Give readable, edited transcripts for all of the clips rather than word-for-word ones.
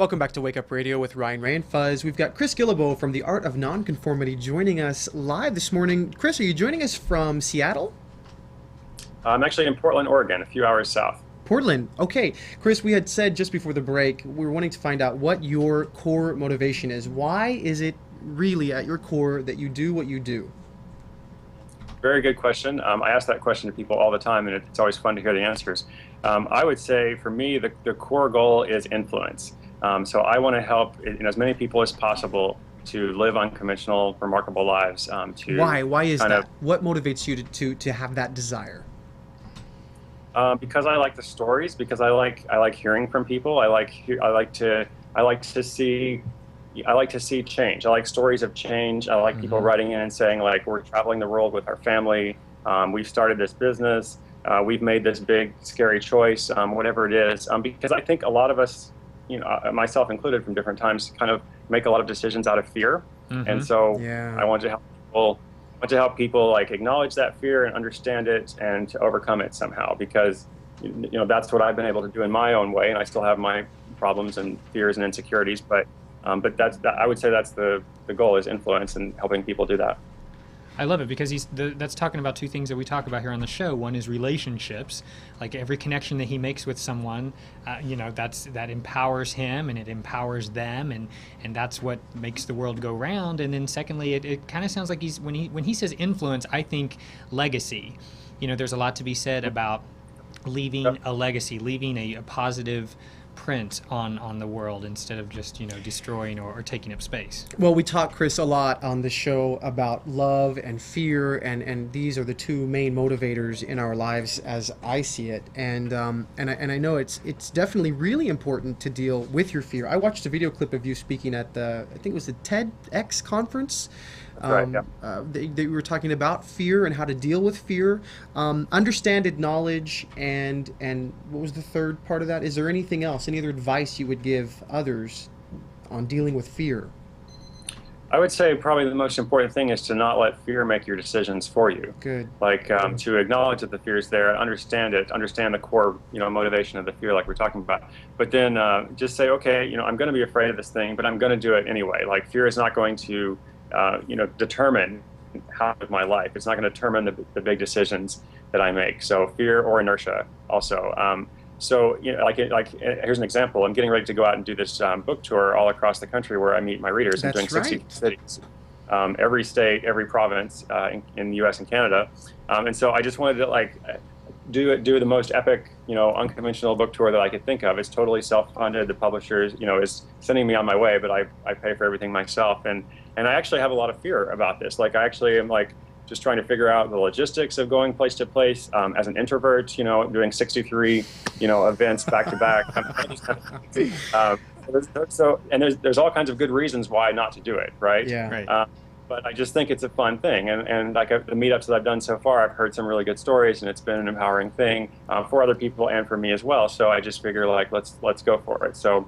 Welcome back to Wake Up Radio with Ryan Ray and Fuzz. We've got Chris Guillebeau from The Art of Nonconformity joining us live this morning. Chris, are you joining us from Seattle? I'm actually in Portland, Oregon, a few hours south. Portland. Okay. Chris, we had said just before the break, we were wanting to find out what your core motivation is. Why is it really at your core that you do what you do? Very good question. I ask that question to people all the time, and it's always fun to hear the answers. I would say for me, the core goal is influence. So I want to help as many people as possible to live unconventional, remarkable lives. Why? Why is that? What motivates you to have that desire? Because I like the stories. Because I like hearing from people. I like to see change. I like stories of change. I like people writing in and saying, like, we're traveling the world with our family. We've started this business. We've made this big, scary choice, whatever it is. Because I think a lot of us, myself included from different times, kind of make a lot of decisions out of fear. And so I want to help people like acknowledge that fear and understand it and to overcome it somehow, because that's what I've been able to do in my own way, and I still have my problems and fears and insecurities, but I would say that's the goal, is influence and helping people do that. I love it because that's talking about two things that we talk about here on the show. One is relationships, like every connection that he makes with someone, that empowers him and it empowers them, and that's what makes the world go round. And then secondly, it kind of sounds like when he says influence, I think legacy. There's a lot to be said about leaving a legacy, leaving a positive print on the world instead of just destroying or taking up space. Well, we talk, Chris, a lot on the show about love and fear, and these are the two main motivators in our lives as I see it. And I know it's definitely really important to deal with your fear. I watched a video clip of you speaking at I think it was the TEDx conference. Right, yeah. They were talking about fear and how to deal with fear, understand, acknowledge, and what was the third part of that? Is there anything else, any other advice you would give others on dealing with fear? I would say probably the most important thing is to not let fear make your decisions for you. Good. Like to acknowledge that the fear is there, understand it, understand the core motivation of the fear, like we're talking about. But then just say, okay, I'm going to be afraid of this thing, but I'm going to do it anyway. Like fear is not going to determine how I live my life. It's not going to determine the big decisions that I make. So fear or inertia also. Here's an example. I'm getting ready to go out and do this book tour all across the country where I meet my readers. I'm doing 60 cities, every state, every province in the U.S. and Canada. And so I just wanted to do the most epic, unconventional book tour that I could think of. It's totally self-funded. The publisher is sending me on my way, but I pay for everything myself. And I actually have a lot of fear about this. Like I actually am just trying to figure out the logistics of going place to place. As an introvert, doing 63, events back to back. There's all kinds of good reasons why not to do it, right? Yeah. Right. But I just think it's a fun thing, and like the meetups that I've done so far, I've heard some really good stories, and it's been an empowering thing for other people and for me as well. So I just figure let's go for it. So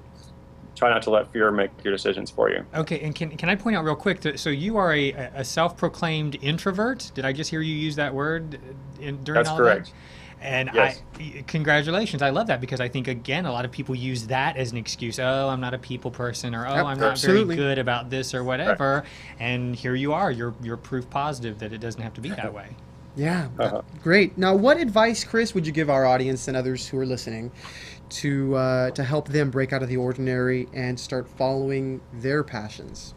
try not to let fear make your decisions for you. Okay, and can I point out real quick, so you are a self-proclaimed introvert? Did I just hear you use that word during That's all correct. that? And yes. Congratulations. I love that because I think, again, a lot of people use that as an excuse. Oh, I'm not a people person, or I'm not very good about this or whatever. Right. And here you are. You're proof positive that it doesn't have to be that way. Yeah, great. Now, what advice, Chris, would you give our audience and others who are listening to help them break out of the ordinary and start following their passions?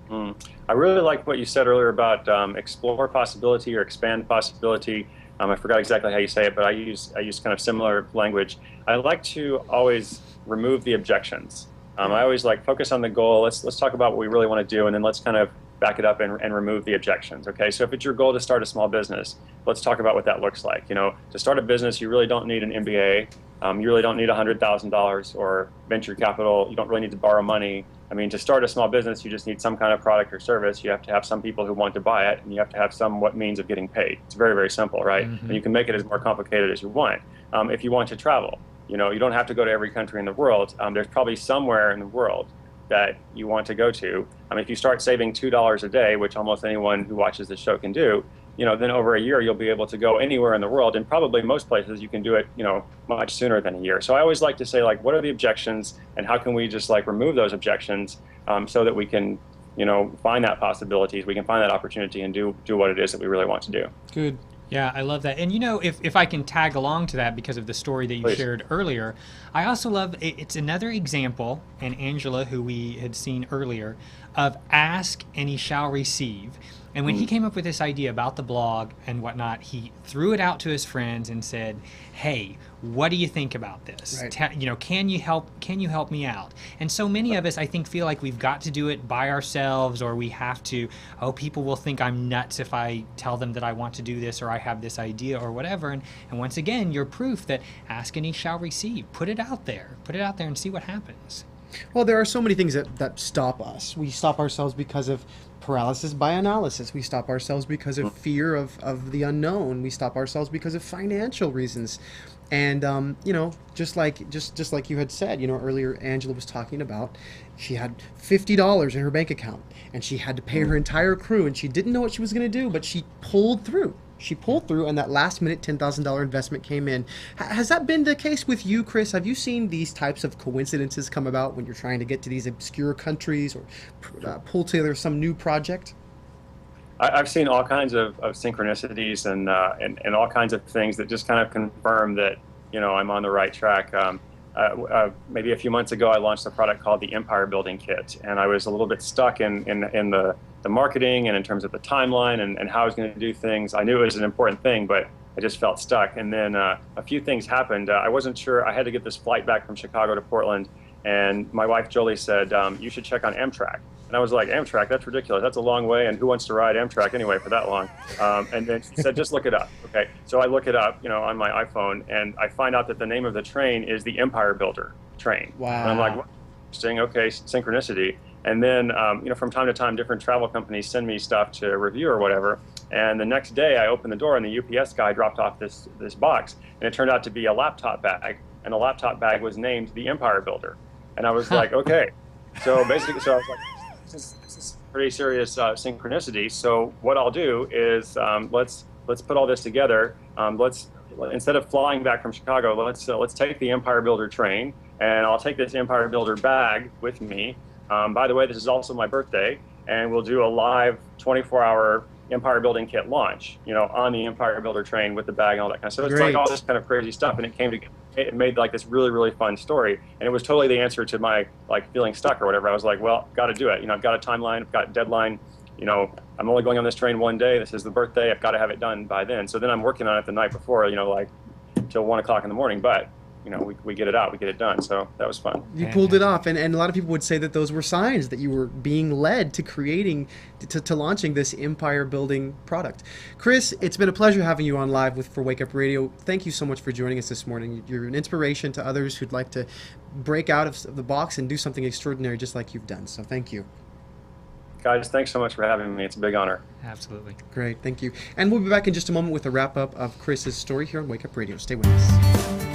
I really like what you said earlier about explore possibility or expand possibility. I forgot exactly how you say it, but I use kind of similar language. I like to always remove the objections. I always focus on the goal. Let's talk about what we really want to do, and then let's kind of back it up and remove the objections. Okay, so if it's your goal to start a small business, let's talk about what that looks like. To start a business, you really don't need an MBA. You really don't need $100,000 or venture capital. You don't really need to borrow money. I mean, to start a small business, you just need some kind of product or service. You have to have some people who want to buy it, and you have to have somewhat means of getting paid. It's very, very simple, right? And you can make it as more complicated as you want. If you want to travel, you don't have to go to every country in the world. There's probably somewhere in the world that you want to go to. If you start saving $2 a day, which almost anyone who watches this show can do, then over a year you'll be able to go anywhere in the world, and probably most places you can do it, much sooner than a year. So I always like to say, like, what are the objections, and how can we just like remove those objections, so that we can, find that possibilities, we can find that opportunity, and do what it is that we really want to do. Good. Yeah, I love that. And if I can tag along to that because of the story that you Please. shared earlier, I also love it's another example, and Angela, who we had seen earlier, of ask and he shall receive. And when he came up with this idea about the blog and whatnot, he threw it out to his friends and said, "Hey, what do you think about this? Right. Can you help me out?" And so many of us, I think, feel like we've got to do it by ourselves, or we have to, people will think I'm nuts if I tell them that I want to do this, or I have this idea, or whatever. And once again, you're proof that ask and he shall receive. Put it out there and see what happens. Well, there are so many things that stop us. We stop ourselves because of paralysis by analysis. We stop ourselves because of fear of the unknown. We stop ourselves because of financial reasons. And just like you had said, earlier, Angela was talking about, she had $50 in her bank account, and she had to pay her entire crew, and she didn't know what she was going to do, but she pulled through. And that last minute $10,000 investment came in. Has that been the case with you, Chris? Have you seen these types of coincidences come about when you're trying to get to these obscure countries, or pull together some new project? I've seen all kinds of synchronicities and all kinds of things that just kind of confirm that, I'm on the right track. Maybe a few months ago, I launched a product called the Empire Building Kit, and I was a little bit stuck in the marketing and in terms of the timeline and how I was going to do things. I knew it was an important thing, but I just felt stuck. And then a few things happened. I wasn't sure. I had to get this flight back from Chicago to Portland, and my wife Jolie said, "You should check on Amtrak." And I was like, "Amtrak? That's ridiculous. That's a long way, and who wants to ride Amtrak anyway for that long?" And then she said, "Just look it up." Okay, so I look it up, on my iPhone, and I find out that the name of the train is the Empire Builder train. Wow. And I'm like, "What? Interesting. Okay, synchronicity." And then, from time to time, different travel companies send me stuff to review or whatever. And the next day, I opened the door, and the UPS guy dropped off this box, and it turned out to be a laptop bag, and the laptop bag was named the Empire Builder. And I was like, okay. So basically, I was like, this is pretty serious synchronicity. So what I'll do is let's put all this together. Instead of flying back from Chicago, let's take the Empire Builder train, and I'll take this Empire Builder bag with me. By the way, this is also my birthday, and we'll do a live 24-hour Empire Building Kit launch, on the Empire Builder train with the bag and all that kind of stuff. So it's like all this kind of crazy stuff, and it came together. It made like this really, really fun story, and it was totally the answer to my feeling stuck or whatever. I was like, well, got to do it. I've got a timeline, I've got a deadline. I'm only going on this train one day. This is the birthday. I've got to have it done by then. So then I'm working on it the night before, till 1 o'clock in the morning. But we get it out, we get it done. So that was fun. You pulled it off, and a lot of people would say that those were signs that you were being led to creating, to launching this empire building product. Chris, it's been a pleasure having you on live for Wake Up Radio. Thank you so much for joining us this morning. You're an inspiration to others who'd like to break out of the box and do something extraordinary just like you've done. So thank you. Guys, thanks so much for having me. It's a big honor. Absolutely. Great, thank you. And we'll be back in just a moment with a wrap up of Chris's story here on Wake Up Radio. Stay with us.